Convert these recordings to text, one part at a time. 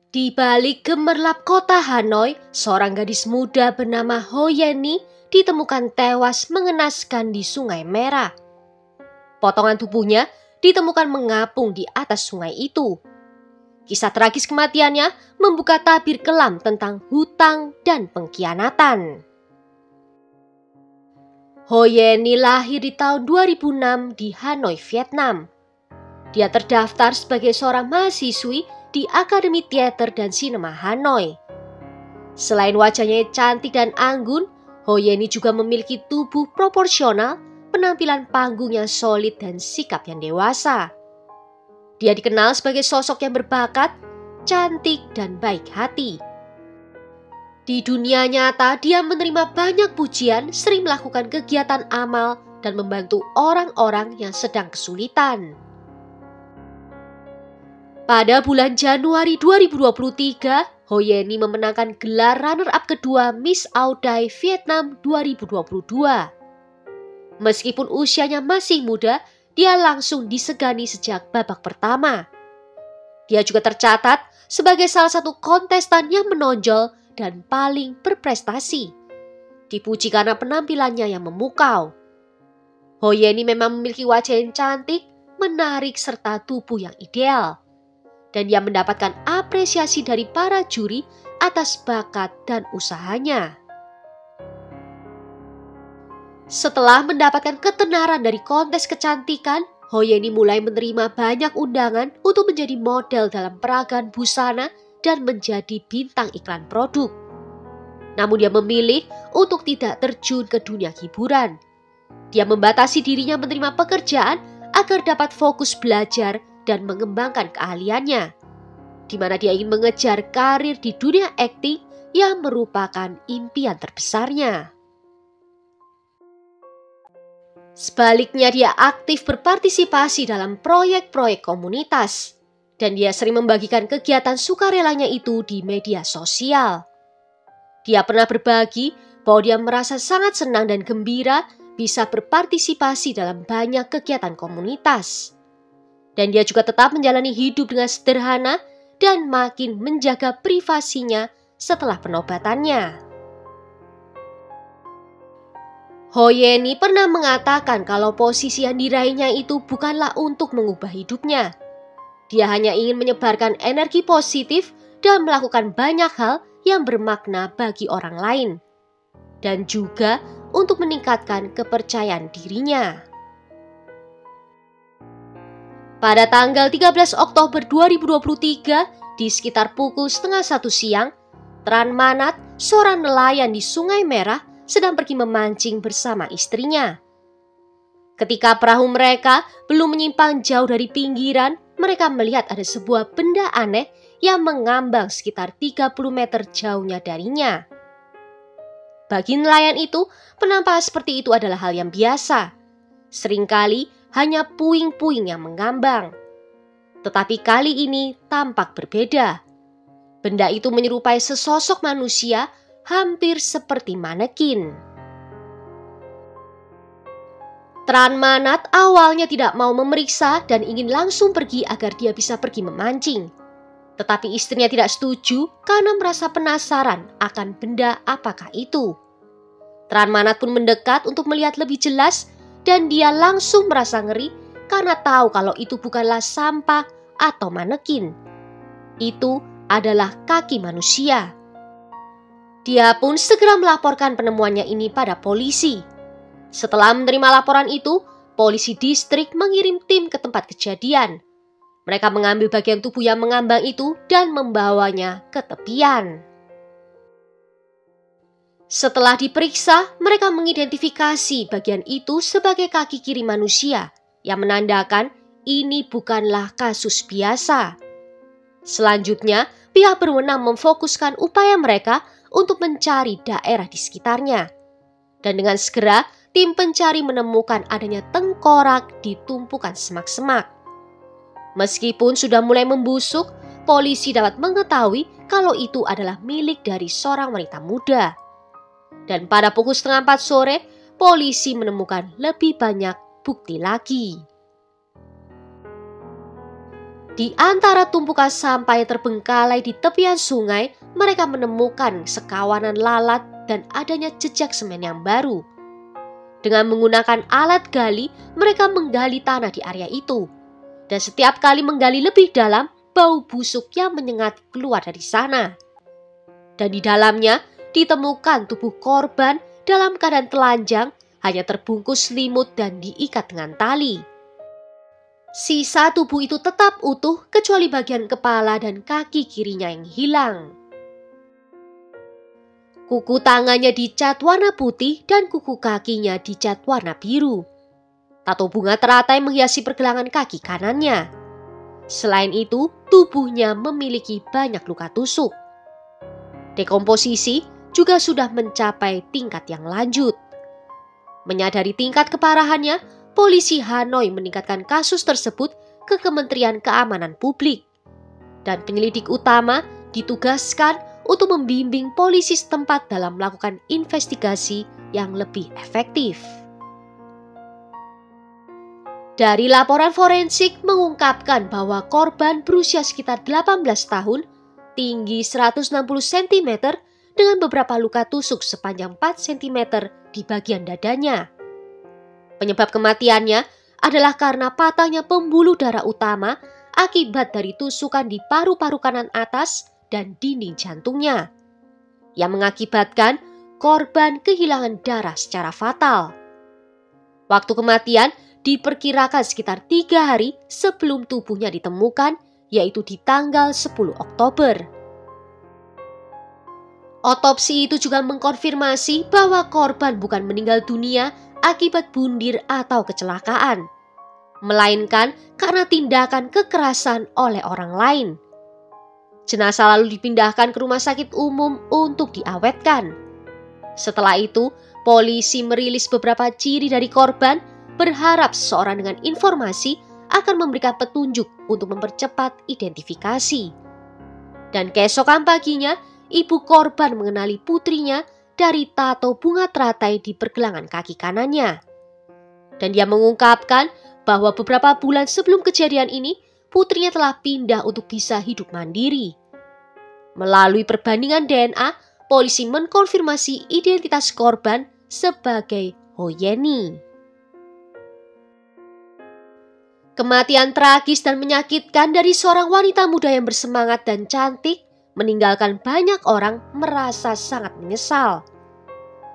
Di balik gemerlap kota Hanoi, seorang gadis muda bernama Ho Yeni ditemukan tewas mengenaskan di Sungai Merah. Potongan tubuhnya ditemukan mengapung di atas sungai itu. Kisah tragis kematiannya membuka tabir kelam tentang hutang dan pengkhianatan. Ho Yeni lahir di tahun 2006 di Hanoi, Vietnam. Dia terdaftar sebagai seorang mahasiswi di Akademi Teater dan Sinema Hanoi. Selain wajahnya yang cantik dan anggun, Ho Yeni juga memiliki tubuh proporsional, penampilan panggung yang solid dan sikap yang dewasa. Dia dikenal sebagai sosok yang berbakat, cantik dan baik hati. Di dunia nyata, dia menerima banyak pujian, sering melakukan kegiatan amal dan membantu orang-orang yang sedang kesulitan. Pada bulan Januari 2023, Ho Yeni memenangkan gelar runner-up kedua Miss Ao Dai Vietnam 2022. Meskipun usianya masih muda, dia langsung disegani sejak babak pertama. Dia juga tercatat sebagai salah satu kontestan yang menonjol dan paling berprestasi. Dipuji karena penampilannya yang memukau. Ho Yeni memang memiliki wajah yang cantik, menarik serta tubuh yang ideal. Dan dia mendapatkan apresiasi dari para juri atas bakat dan usahanya. Setelah mendapatkan ketenaran dari kontes kecantikan, Ho Yeni mulai menerima banyak undangan untuk menjadi model dalam peragaan busana dan menjadi bintang iklan produk. Namun dia memilih untuk tidak terjun ke dunia hiburan. Dia membatasi dirinya menerima pekerjaan agar dapat fokus belajar dan mengembangkan keahliannya, di mana dia ingin mengejar karir di dunia akting yang merupakan impian terbesarnya. Sebaliknya, dia aktif berpartisipasi dalam proyek-proyek komunitas, dan dia sering membagikan kegiatan sukarelanya itu di media sosial. Dia pernah berbagi bahwa dia merasa sangat senang dan gembira bisa berpartisipasi dalam banyak kegiatan komunitas. Dan dia juga tetap menjalani hidup dengan sederhana dan makin menjaga privasinya setelah penobatannya. Ho Yeni pernah mengatakan kalau posisi yang diraihnya itu bukanlah untuk mengubah hidupnya. Dia hanya ingin menyebarkan energi positif dan melakukan banyak hal yang bermakna bagi orang lain. Dan juga untuk meningkatkan kepercayaan dirinya. Pada tanggal 13 Oktober 2023, di sekitar pukul 12:30 siang, Tran Manat, seorang nelayan di Sungai Merah, sedang pergi memancing bersama istrinya. Ketika perahu mereka belum menyimpang jauh dari pinggiran, mereka melihat ada sebuah benda aneh yang mengambang sekitar 30 meter jauhnya darinya. Bagi nelayan itu, penampakan seperti itu adalah hal yang biasa. Seringkali hanya puing-puing yang mengambang. Tetapi kali ini tampak berbeda. Benda itu menyerupai sesosok manusia, hampir seperti manekin. Tran Manat awalnya tidak mau memeriksa dan ingin langsung pergi agar dia bisa pergi memancing. Tetapi istrinya tidak setuju karena merasa penasaran akan benda apakah itu. Tran Manat pun mendekat untuk melihat lebih jelas dan dia langsung merasa ngeri karena tahu kalau itu bukanlah sampah atau manekin. Itu adalah kaki manusia. Dia pun segera melaporkan penemuannya ini pada polisi. Setelah menerima laporan itu, polisi distrik mengirim tim ke tempat kejadian. Mereka mengambil bagian tubuh yang mengambang itu dan membawanya ke tepian. Setelah diperiksa, mereka mengidentifikasi bagian itu sebagai kaki kiri manusia, yang menandakan ini bukanlah kasus biasa. Selanjutnya, pihak berwenang memfokuskan upaya mereka untuk mencari daerah di sekitarnya. Dan dengan segera, tim pencari menemukan adanya tengkorak di tumpukan semak-semak. Meskipun sudah mulai membusuk, polisi dapat mengetahui kalau itu adalah milik dari seorang wanita muda. Dan pada pukul 3:30 sore, polisi menemukan lebih banyak bukti lagi. Di antara tumpukan sampah yang terbengkalai di tepian sungai, mereka menemukan sekawanan lalat dan adanya jejak semen yang baru. Dengan menggunakan alat gali, mereka menggali tanah di area itu. Dan setiap kali menggali lebih dalam, bau busuk yang menyengat keluar dari sana. Dan di dalamnya ditemukan tubuh korban dalam keadaan telanjang, hanya terbungkus selimut dan diikat dengan tali. Sisa tubuh itu tetap utuh kecuali bagian kepala dan kaki kirinya yang hilang. Kuku tangannya dicat warna putih dan kuku kakinya dicat warna biru. Tato bunga teratai menghiasi pergelangan kaki kanannya. Selain itu, tubuhnya memiliki banyak luka tusuk. Dekomposisi juga sudah mencapai tingkat yang lanjut. Menyadari tingkat keparahannya, polisi Hanoi meningkatkan kasus tersebut ke Kementerian Keamanan Publik. Dan penyelidik utama ditugaskan untuk membimbing polisi setempat dalam melakukan investigasi yang lebih efektif. Dari laporan forensik mengungkapkan bahwa korban berusia sekitar 18 tahun, tinggi 160 cm dengan beberapa luka tusuk sepanjang 4 cm di bagian dadanya. Penyebab kematiannya adalah karena patahnya pembuluh darah utama akibat dari tusukan di paru-paru kanan atas dan dinding jantungnya, yang mengakibatkan korban kehilangan darah secara fatal. Waktu kematian diperkirakan sekitar 3 hari sebelum tubuhnya ditemukan, yaitu di tanggal 10 Oktober. Otopsi itu juga mengkonfirmasi bahwa korban bukan meninggal dunia akibat bundir atau kecelakaan, melainkan karena tindakan kekerasan oleh orang lain. Jenazah lalu dipindahkan ke rumah sakit umum untuk diawetkan. Setelah itu, polisi merilis beberapa ciri dari korban, berharap seseorang dengan informasi akan memberikan petunjuk untuk mempercepat identifikasi. Dan keesokan paginya, ibu korban mengenali putrinya dari tato bunga teratai di pergelangan kaki kanannya. Dan dia mengungkapkan bahwa beberapa bulan sebelum kejadian ini, putrinya telah pindah untuk bisa hidup mandiri. Melalui perbandingan DNA, polisi mengkonfirmasi identitas korban sebagai Hoyeni. Kematian tragis dan menyakitkan dari seorang wanita muda yang bersemangat dan cantik meninggalkan banyak orang merasa sangat menyesal.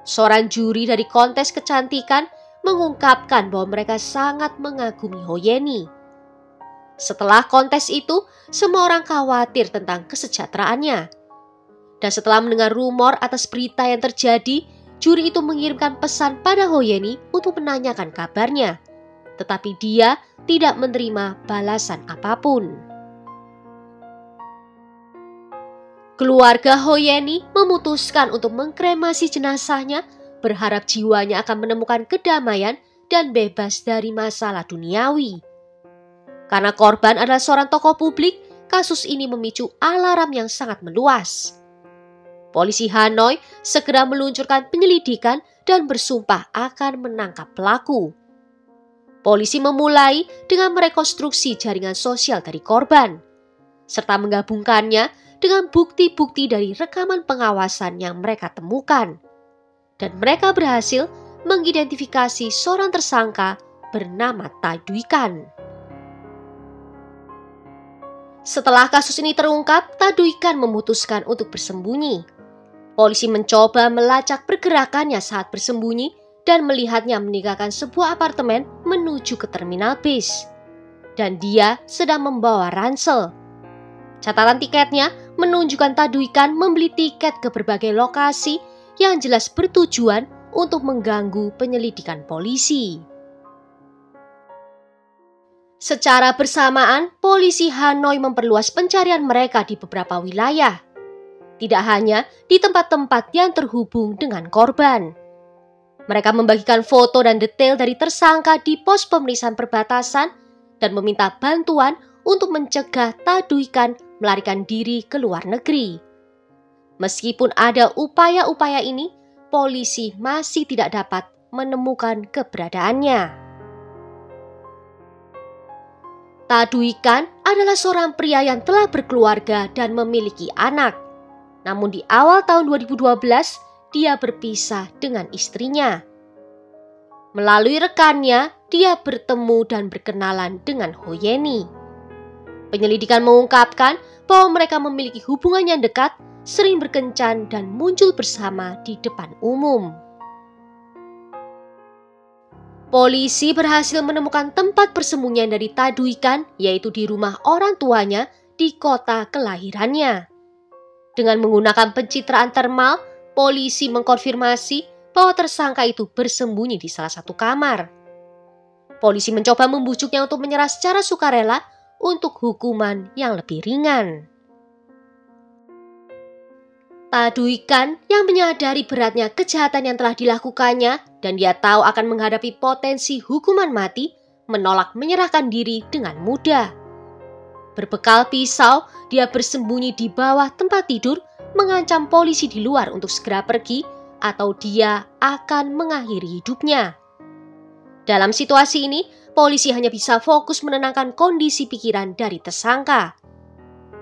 Seorang juri dari kontes kecantikan mengungkapkan bahwa mereka sangat mengagumi Hoyeni. Setelah kontes itu, semua orang khawatir tentang kesejahteraannya. Dan setelah mendengar rumor atas berita yang terjadi, juri itu mengirimkan pesan pada Hoyeni untuk menanyakan kabarnya. Tetapi dia tidak menerima balasan apapun. Keluarga Hoyeni memutuskan untuk mengkremasi jenazahnya, berharap jiwanya akan menemukan kedamaian dan bebas dari masalah duniawi. Karena korban adalah seorang tokoh publik, kasus ini memicu alarm yang sangat meluas. Polisi Hanoi segera meluncurkan penyelidikan dan bersumpah akan menangkap pelaku. Polisi memulai dengan merekonstruksi jaringan sosial dari korban, serta menggabungkannya dengan bukti-bukti dari rekaman pengawasan yang mereka temukan. Dan mereka berhasil mengidentifikasi seorang tersangka bernama Taduikan. Setelah kasus ini terungkap, Taduikan memutuskan untuk bersembunyi. Polisi mencoba melacak pergerakannya saat bersembunyi dan melihatnya meninggalkan sebuah apartemen menuju ke terminal bis. Dan dia sedang membawa ransel. Catatan tiketnya menunjukkan Taduikan membeli tiket ke berbagai lokasi yang jelas bertujuan untuk mengganggu penyelidikan polisi. Secara bersamaan, polisi Hanoi memperluas pencarian mereka di beberapa wilayah. Tidak hanya di tempat-tempat yang terhubung dengan korban. Mereka membagikan foto dan detail dari tersangka di pos pemeriksaan perbatasan dan meminta bantuan untuk mencegah Taduikan melarikan diri ke luar negeri. Meskipun ada upaya-upaya ini, polisi masih tidak dapat menemukan keberadaannya. Taduikan adalah seorang pria yang telah berkeluarga dan memiliki anak. Namun di awal tahun 2012, dia berpisah dengan istrinya. Melalui rekannya, dia bertemu dan berkenalan dengan Hoyeni. Penyelidikan mengungkapkan bahwa mereka memiliki hubungan yang dekat, sering berkencan dan muncul bersama di depan umum. Polisi berhasil menemukan tempat persembunyian dari Taduikan, yaitu di rumah orang tuanya di kota kelahirannya. Dengan menggunakan pencitraan termal, polisi mengkonfirmasi bahwa tersangka itu bersembunyi di salah satu kamar. Polisi mencoba membujuknya untuk menyerah secara sukarela untuk hukuman yang lebih ringan. Taduikan yang menyadari beratnya kejahatan yang telah dilakukannya dan dia tahu akan menghadapi potensi hukuman mati, menolak menyerahkan diri dengan mudah. Berbekal pisau, dia bersembunyi di bawah tempat tidur, mengancam polisi di luar untuk segera pergi atau dia akan mengakhiri hidupnya. Dalam situasi ini, polisi hanya bisa fokus menenangkan kondisi pikiran dari tersangka.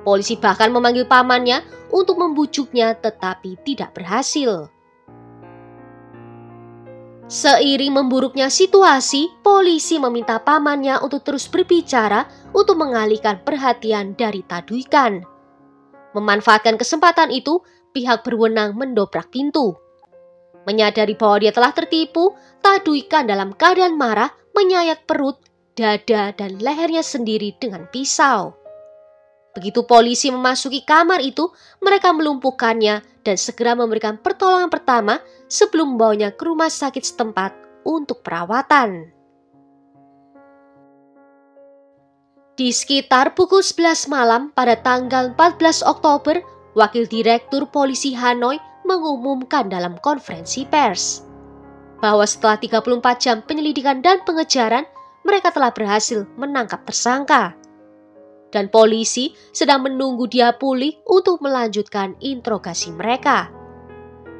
Polisi bahkan memanggil pamannya untuk membujuknya tetapi tidak berhasil. Seiring memburuknya situasi, polisi meminta pamannya untuk terus berbicara untuk mengalihkan perhatian dari Taduikan. Memanfaatkan kesempatan itu, pihak berwenang mendobrak pintu. Menyadari bahwa dia telah tertipu, Taduikan dalam keadaan marah menyayat perut, dada, dan lehernya sendiri dengan pisau. Begitu polisi memasuki kamar itu, mereka melumpuhkannya dan segera memberikan pertolongan pertama sebelum membawanya ke rumah sakit setempat untuk perawatan. Di sekitar pukul 11 malam pada tanggal 14 Oktober, Wakil Direktur Polisi Hanoi mengumumkan dalam konferensi pers bahwa setelah 34 jam penyelidikan dan pengejaran, mereka telah berhasil menangkap tersangka. Dan polisi sedang menunggu dia pulih untuk melanjutkan interogasi mereka.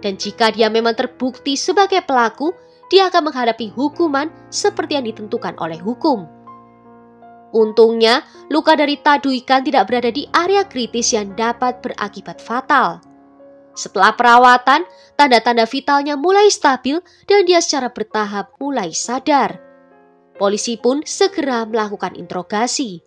Dan jika dia memang terbukti sebagai pelaku, dia akan menghadapi hukuman seperti yang ditentukan oleh hukum. Untungnya, luka dari Taduikan tidak berada di area kritis yang dapat berakibat fatal. Setelah perawatan, tanda-tanda vitalnya mulai stabil dan dia secara bertahap mulai sadar. Polisi pun segera melakukan interogasi.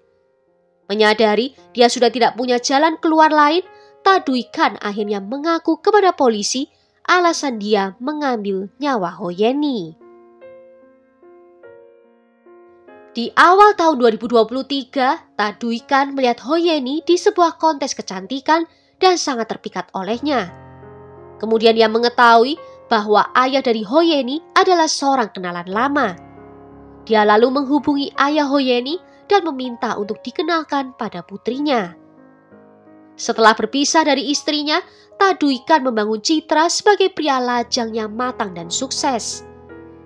Menyadari dia sudah tidak punya jalan keluar lain, Taduikan akhirnya mengaku kepada polisi alasan dia mengambil nyawa Hoyeni. Di awal tahun 2023, Taduikan melihat Hoyeni di sebuah kontes kecantikan dan sangat terpikat olehnya. Kemudian dia mengetahui bahwa ayah dari Hoyeni adalah seorang kenalan lama. Dia lalu menghubungi ayah Hoyeni dan meminta untuk dikenalkan pada putrinya. Setelah berpisah dari istrinya, Taduikan membangun citra sebagai pria lajang yang matang dan sukses.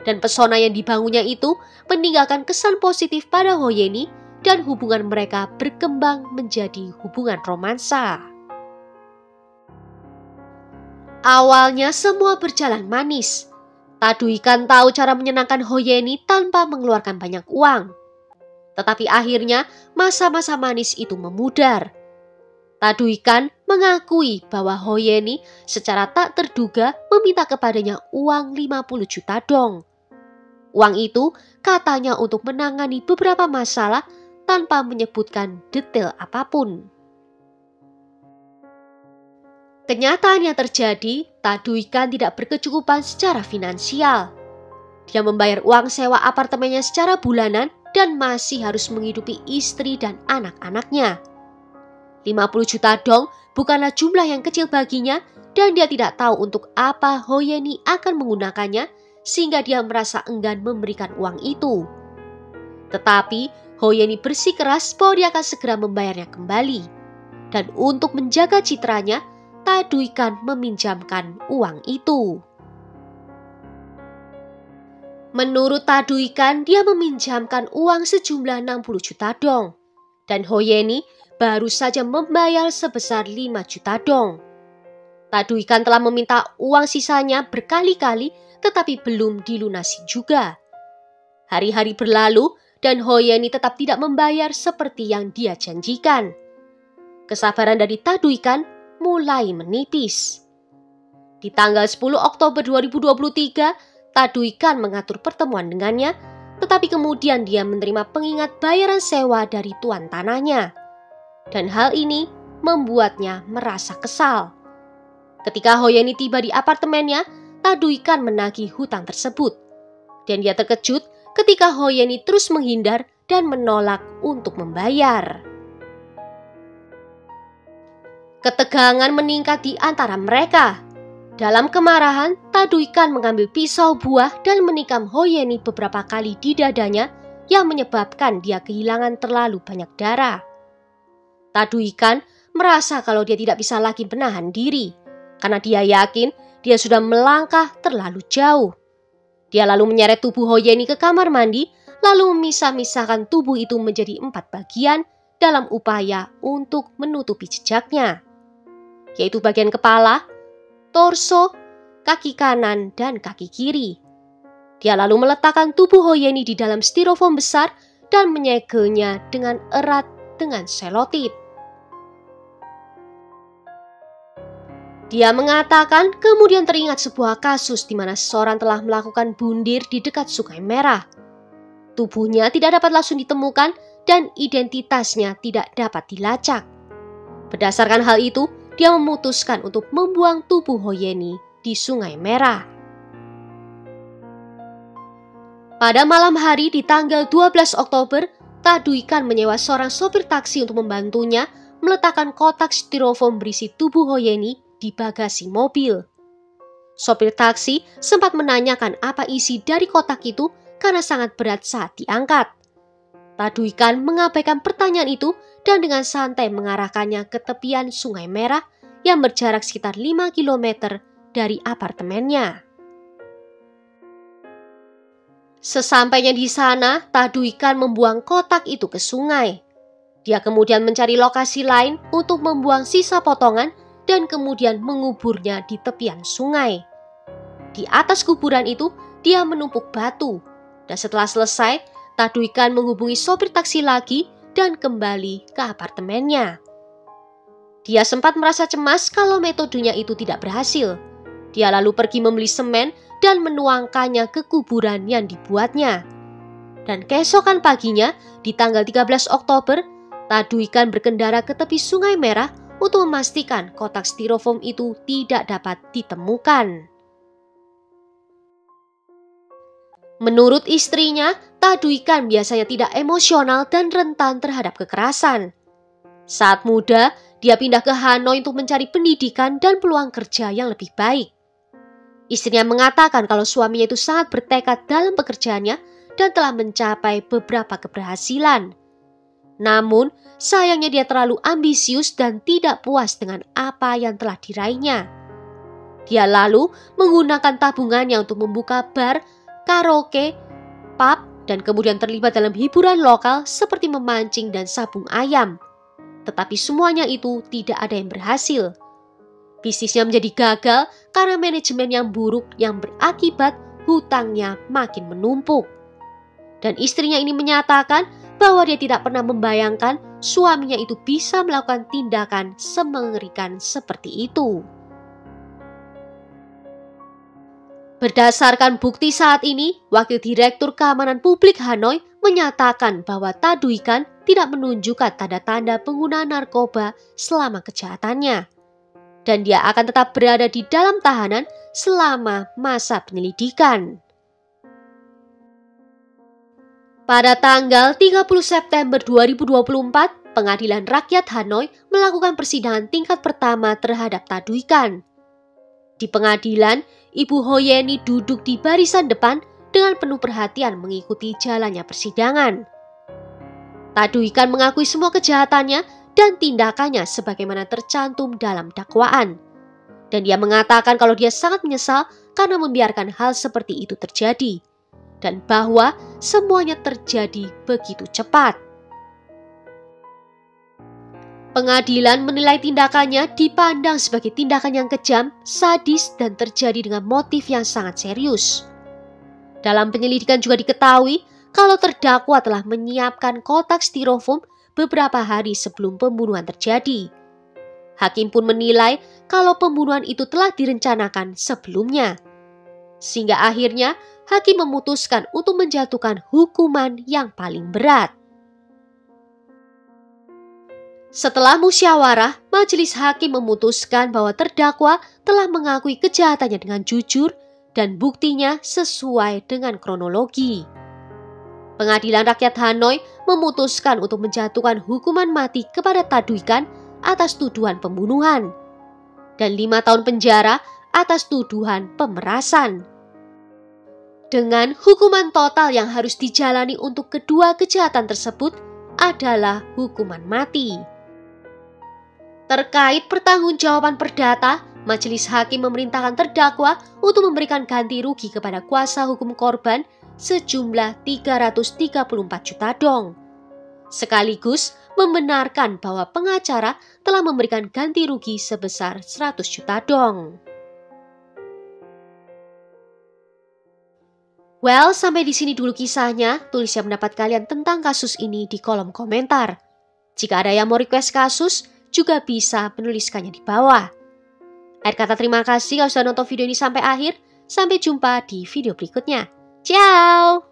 Dan pesona yang dibangunnya itu meninggalkan kesan positif pada Hoyeni dan hubungan mereka berkembang menjadi hubungan romansa. Awalnya semua berjalan manis. Taduikan tahu cara menyenangkan Hoyeni tanpa mengeluarkan banyak uang. Tetapi akhirnya masa-masa manis itu memudar. Taduikan mengakui bahwa Hoyeni secara tak terduga meminta kepadanya uang 50 juta dong. Uang itu katanya untuk menangani beberapa masalah tanpa menyebutkan detail apapun. Kenyataan yang terjadi, Taduikan tidak berkecukupan secara finansial. Dia membayar uang sewa apartemennya secara bulanan dan masih harus menghidupi istri dan anak-anaknya. 50 juta dong bukanlah jumlah yang kecil baginya dan dia tidak tahu untuk apa Hoyeni akan menggunakannya sehingga dia merasa enggan memberikan uang itu. Tetapi Hoyeni bersikeras bahwa dia akan segera membayarnya kembali. Dan untuk menjaga citranya, Taduikan meminjamkan uang itu. Menurut Taduikan, dia meminjamkan uang sejumlah 60 juta dong. Dan Hoyeni baru saja membayar sebesar 5 juta dong. Taduikan telah meminta uang sisanya berkali-kali tetapi belum dilunasi juga. Hari-hari berlalu dan Hoyeni tetap tidak membayar seperti yang dia janjikan. Kesabaran dari Taduikan mulai menipis. Di tanggal 10 Oktober 2023, Taduikan mengatur pertemuan dengannya, tetapi kemudian dia menerima pengingat bayaran sewa dari tuan tanahnya. Dan hal ini membuatnya merasa kesal. Ketika Hoyeni tiba di apartemennya, Taduikan menagih hutang tersebut. Dan dia terkejut ketika Hoyeni terus menghindar dan menolak untuk membayar. Ketegangan meningkat di antara mereka. Dalam kemarahan, Taduikan mengambil pisau buah dan menikam Hoyeni beberapa kali di dadanya yang menyebabkan dia kehilangan terlalu banyak darah. Taduikan merasa kalau dia tidak bisa lagi menahan diri, karena dia yakin dia sudah melangkah terlalu jauh. Dia lalu menyeret tubuh Hoyeni ke kamar mandi, lalu memisah-misahkan tubuh itu menjadi 4 bagian dalam upaya untuk menutupi jejaknya, yaitu bagian kepala, torso, kaki kanan, dan kaki kiri. Dia lalu meletakkan tubuh Hoyeni di dalam styrofoam besar dan menyegelnya dengan erat dengan selotip. Dia mengatakan kemudian teringat sebuah kasus di mana seseorang telah melakukan bundir di dekat Sungai Merah. Tubuhnya tidak dapat langsung ditemukan dan identitasnya tidak dapat dilacak. Berdasarkan hal itu, dia memutuskan untuk membuang tubuh Hoyeni di Sungai Merah. Pada malam hari di tanggal 12 Oktober, Taduikan menyewa seorang sopir taksi untuk membantunya meletakkan kotak styrofoam berisi tubuh Hoyeni di bagasi mobil. Sopir taksi sempat menanyakan apa isi dari kotak itu karena sangat berat saat diangkat. Taduikan mengabaikan pertanyaan itu dan dengan santai mengarahkannya ke tepian Sungai Merah yang berjarak sekitar 5 km dari apartemennya. Sesampainya di sana, Taduikan membuang kotak itu ke sungai. Dia kemudian mencari lokasi lain untuk membuang sisa potongan dan kemudian menguburnya di tepian sungai. Di atas kuburan itu, dia menumpuk batu. Dan setelah selesai, Taduikan menghubungi sopir taksi lagi dan kembali ke apartemennya. Dia sempat merasa cemas kalau metodenya itu tidak berhasil. Dia lalu pergi membeli semen dan menuangkannya ke kuburan yang dibuatnya. Dan keesokan paginya, di tanggal 13 Oktober, Taduikan berkendara ke tepi Sungai Merah untuk memastikan kotak styrofoam itu tidak dapat ditemukan. Menurut istrinya, Taduikan biasanya tidak emosional dan rentan terhadap kekerasan. Saat muda, dia pindah ke Hanoi untuk mencari pendidikan dan peluang kerja yang lebih baik. Istrinya mengatakan kalau suaminya itu sangat bertekad dalam pekerjaannya dan telah mencapai beberapa keberhasilan. Namun, sayangnya dia terlalu ambisius dan tidak puas dengan apa yang telah diraihnya. Dia lalu menggunakan tabungannya untuk membuka bar, karaoke, pub, dan kemudian terlibat dalam hiburan lokal seperti memancing dan sabung ayam. Tetapi semuanya itu tidak ada yang berhasil. Bisnisnya menjadi gagal karena manajemen yang buruk yang berakibat hutangnya makin menumpuk. Dan istrinya ini menyatakan bahwa dia tidak pernah membayangkan suaminya itu bisa melakukan tindakan semengerikan seperti itu. Berdasarkan bukti saat ini, Wakil Direktur Keamanan Publik Hanoi menyatakan bahwa Taduikan tidak menunjukkan tanda-tanda penggunaan narkoba selama kejahatannya. Dan dia akan tetap berada di dalam tahanan selama masa penyelidikan. Pada tanggal 30 September 2024, Pengadilan Rakyat Hanoi melakukan persidangan tingkat pertama terhadap Taduikan. Di pengadilan, Ibu Hoyeni duduk di barisan depan dengan penuh perhatian mengikuti jalannya persidangan. Taduikan mengakui semua kejahatannya dan tindakannya sebagaimana tercantum dalam dakwaan. Dan dia mengatakan kalau dia sangat menyesal karena membiarkan hal seperti itu terjadi. Dan bahwa semuanya terjadi begitu cepat. Pengadilan menilai tindakannya dipandang sebagai tindakan yang kejam, sadis, dan terjadi dengan motif yang sangat serius. Dalam penyelidikan juga diketahui kalau terdakwa telah menyiapkan kotak styrofoam beberapa hari sebelum pembunuhan terjadi. Hakim pun menilai kalau pembunuhan itu telah direncanakan sebelumnya. Sehingga akhirnya hakim memutuskan untuk menjatuhkan hukuman yang paling berat. Setelah musyawarah, majelis hakim memutuskan bahwa terdakwa telah mengakui kejahatannya dengan jujur dan buktinya sesuai dengan kronologi. Pengadilan Rakyat Hanoi memutuskan untuk menjatuhkan hukuman mati kepada Taduikan atas tuduhan pembunuhan dan 5 tahun penjara atas tuduhan pemerasan. Dengan hukuman total yang harus dijalani untuk kedua kejahatan tersebut adalah hukuman mati. Terkait pertanggungjawaban perdata, majelis hakim memerintahkan terdakwa untuk memberikan ganti rugi kepada kuasa hukum korban sejumlah 334 juta dong. Sekaligus membenarkan bahwa pengacara telah memberikan ganti rugi sebesar 100 juta dong. Well, sampai di sini dulu kisahnya. Tulis ya pendapat kalian tentang kasus ini di kolom komentar. Jika ada yang mau request kasus, juga bisa menuliskannya di bawah. Akhir kata terima kasih kalau sudah nonton video ini sampai akhir. Sampai jumpa di video berikutnya. Ciao!